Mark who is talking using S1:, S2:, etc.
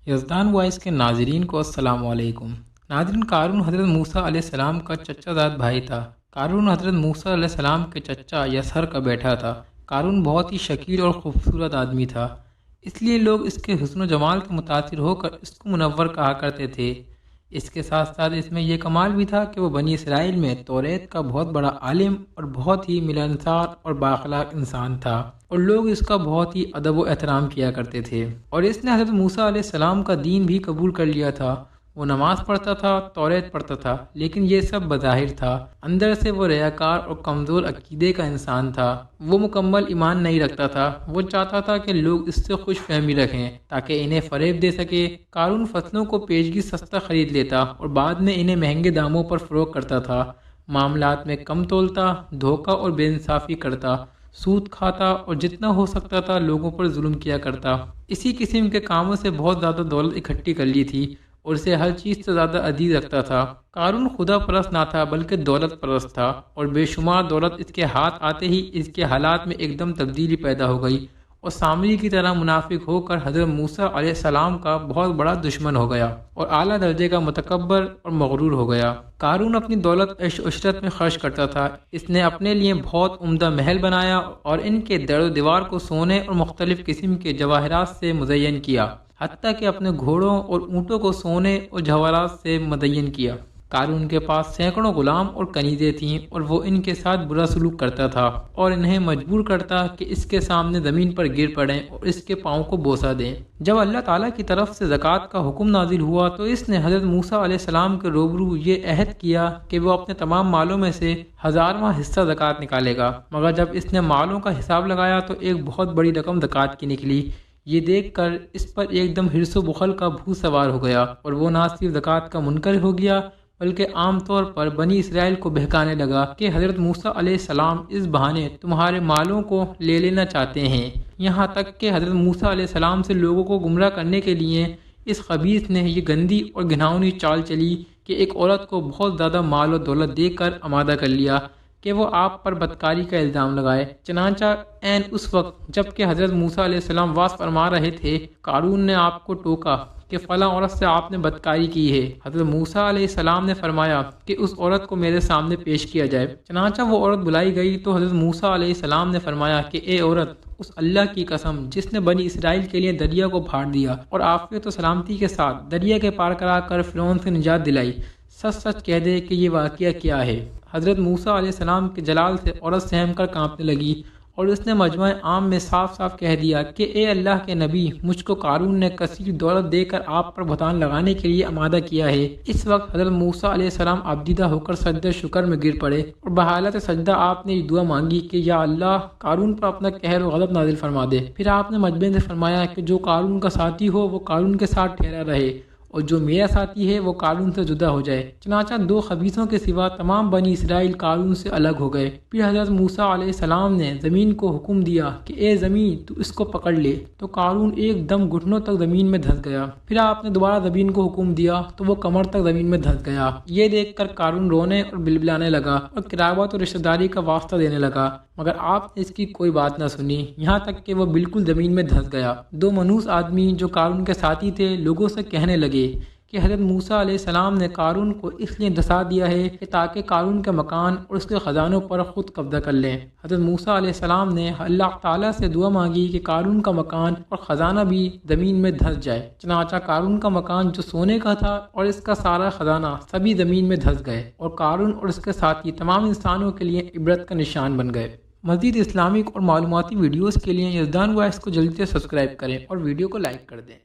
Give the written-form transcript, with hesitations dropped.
S1: Yazdan voice کے ناظرین کو السلام علیکم۔ ناظرین، قارون حضرت موسیٰ علیہ السلام کا چچا زاد بھائی تھا۔ قارون حضرت موسیٰ علیہ السلام کے چچا یسہر کا بیٹا تھا۔ قارون بہت ہی شکیل اور خوبصورت آدمی تھا، اس لیے لوگ اس کے حسن و جمال سے متاثر ہو کر اس کو منور کہا کرتے تھے۔ اس کے ساتھ ساتھ اس میں یہ کمال بھی تھا کہ وہ بنی اسرائیل میں توریت کا بہت بڑا عالم اور بہت ہی ملنسار اور بااخلاق انسان تھا، اور لوگ اس کا بہت ہی ادب و احترام کیا کرتے تھے۔ اور اس نے حضرت موسیٰ علیہ السلام کا دین بھی قبول کر لیا تھا۔ وہ نماز پڑھتا تھا، توریت پڑھتا تھا، لیکن یہ سب بظاہر تھا۔ اندر سے وہ ریاکار اور کمزور عقیدے کا انسان تھا۔ وہ مکمل ایمان نہیں رکھتا تھا۔ وہ چاہتا تھا کہ لوگ اس سے خوش فہمی رکھیں تاکہ انہیں فریب دے سکے۔ قارون فصلوں کو پیشگی سستا خرید لیتا اور بعد میں انہیں مہنگے داموں پر فروخت کرتا تھا۔ معاملات میں کم تولتا، دھوکہ اور بے انصافی کرتا، سود کھاتا اور جتنا ہو سکتا تھا لوگوں پر ظلم کیا کرتا۔ اسی قسم کے کاموں سے بہت زیادہ دولت اکٹھی کر لی تھی اور اسے ہر چیز سے زیادہ عزیز رکھتا تھا۔ قارون خدا پرست نہ تھا بلکہ دولت پرست تھا، اور بے شمار دولت اس کے ہاتھ آتے ہی اس کے حالات میں ایک دم تبدیلی پیدا ہو گئی اور سامری کی طرح منافق ہو کر حضرت موسیٰ علیہ السلام کا بہت بڑا دشمن ہو گیا اور اعلیٰ درجے کا متکبر اور مغرور ہو گیا۔ قارون اپنی دولت عیش و عشرت میں خرچ کرتا تھا۔ اس نے اپنے لیے بہت عمدہ محل بنایا اور ان کے در و دیوار کو سونے اور مختلف قسم کے جواہرات سے مزین کیا، حتیٰ کہ اپنے گھوڑوں اور اونٹوں کو سونے اور جواہرات سے مزین کیا۔ قارون کے پاس سینکڑوں غلام اور کنیزیں تھیں، اور وہ ان کے ساتھ برا سلوک کرتا تھا اور انہیں مجبور کرتا کہ اس کے سامنے زمین پر گر پڑیں اور اس کے پاؤں کو بوسہ دیں۔ جب اللہ تعالیٰ کی طرف سے زکوٰۃ کا حکم نازل ہوا تو اس نے حضرت موسیٰ علیہ السلام کے روبرو یہ عہد کیا کہ وہ اپنے تمام مالوں میں سے 1000واں حصہ زکوٰۃ نکالے گا، مگر جب اس نے مالوں کا حساب لگایا تو ایک بہت بڑی رقم زکوٰۃ کی نکلی۔ یہ دیکھ کر اس پر ایک دم حرص و بخل کا بھوت سوار ہو گیا، اور وہ نہ صرف زکوٰۃ کا منکر ہو گیا بلکہ عام طور پر بنی اسرائیل کو بہکانے لگا کہ حضرت موسیٰ علیہ السلام اس بہانے تمہارے مالوں کو لے لینا چاہتے ہیں۔ یہاں تک کہ حضرت موسیٰ علیہ السلام سے لوگوں کو گمراہ کرنے کے لیے اس خبیث نے یہ گندی اور گھناؤنی چال چلی کہ ایک عورت کو بہت زیادہ مال و دولت دے کر آمادہ کر لیا کہ وہ آپ پر بدکاری کا الزام لگائے۔ چنانچہ عین اس وقت جب کہ حضرت موسیٰ علیہ السلام واس فرما رہے تھے، قارون نے آپ کو ٹوکا کہ فلاں عورت سے آپ نے بدکاری کی ہے۔ حضرت موسیٰ علیہ السلام نے فرمایا کہ اس عورت کو میرے سامنے پیش کیا جائے۔ چنانچہ وہ عورت بلائی گئی تو حضرت موسیٰ علیہ السلام نے فرمایا کہ اے عورت، اس اللہ کی قسم جس نے بنی اسرائیل کے لیے دریا کو پھاڑ دیا اور عافیت و سلامتی کے ساتھ دریا کے پار کرا کر فرعون سے نجات دلائی، سچ سچ کہہ دے کہ یہ واقعہ کیا ہے۔ حضرت موسیٰ علیہ السلام کے جلال سے عورت سہم کر کانپنے لگی، اور اس نے مجمع عام میں صاف صاف کہہ دیا کہ اے اللہ کے نبی، مجھ کو قارون نے کثیر دولت دے کر آپ پر بہتان لگانے کے لیے آمادہ کیا ہے۔ اس وقت حضرت موسیٰ علیہ السلام عبدیدہ ہو کر سجدہ شکر میں گر پڑے، اور بحالت سجدہ آپ نے یہ دعا مانگی کہ یا اللہ، قارون پر اپنا قہر و غضب نازل فرما دے۔ پھر آپ نے مجمع سے فرمایا کہ جو قارون کا ساتھی ہو وہ قارون کے ساتھ ٹھہرا رہے، اور جو میرا ساتھی ہے وہ قارون سے جدا ہو جائے۔ چنانچہ 2 خبیثوں کے سوا تمام بنی اسرائیل قارون سے الگ ہو گئے۔ پھر حضرت موسیٰ علیہ السلام نے زمین کو حکم دیا کہ اے زمین، تو اس کو پکڑ لے، تو قارون ایک دم گھٹنوں تک زمین میں دھنس گیا۔ پھر آپ نے دوبارہ زمین کو حکم دیا تو وہ کمر تک زمین میں دھنس گیا۔ یہ دیکھ کر قارون رونے اور بلبلانے لگا اور قرابت اور رشتہ داری کا واسطہ دینے لگا، مگر آپ نے اس کی کوئی بات نہ سنی، یہاں تک کہ وہ بالکل زمین میں دھنس گیا۔ 2 منحوس آدمی جو قارون کے ساتھی تھے لوگوں سے کہنے لگے کہ حضرت موسیٰ علیہ السلام نے قارون کو اس لیے دھسا دیا ہے کہ تاکہ قارون کے مکان اور اس کے خزانوں پر خود قبضہ کر لیں۔ حضرت موسیٰ علیہ السلام نے اللہ تعالیٰ سے دعا مانگی کہ قارون کا مکان اور خزانہ بھی زمین میں دھس جائے۔ چنانچہ قارون کا مکان جو سونے کا تھا اور اس کا سارا خزانہ سبھی زمین میں دھس گئے، اور قارون اور اس کے ساتھی تمام انسانوں کے لیے عبرت کا نشان بن گئے۔ مزید اسلامک اور معلوماتی ویڈیوز کے لیے یزدان وائس کو جلدی سے سبسکرائب کریں اور ویڈیو کو لائک کر دیں۔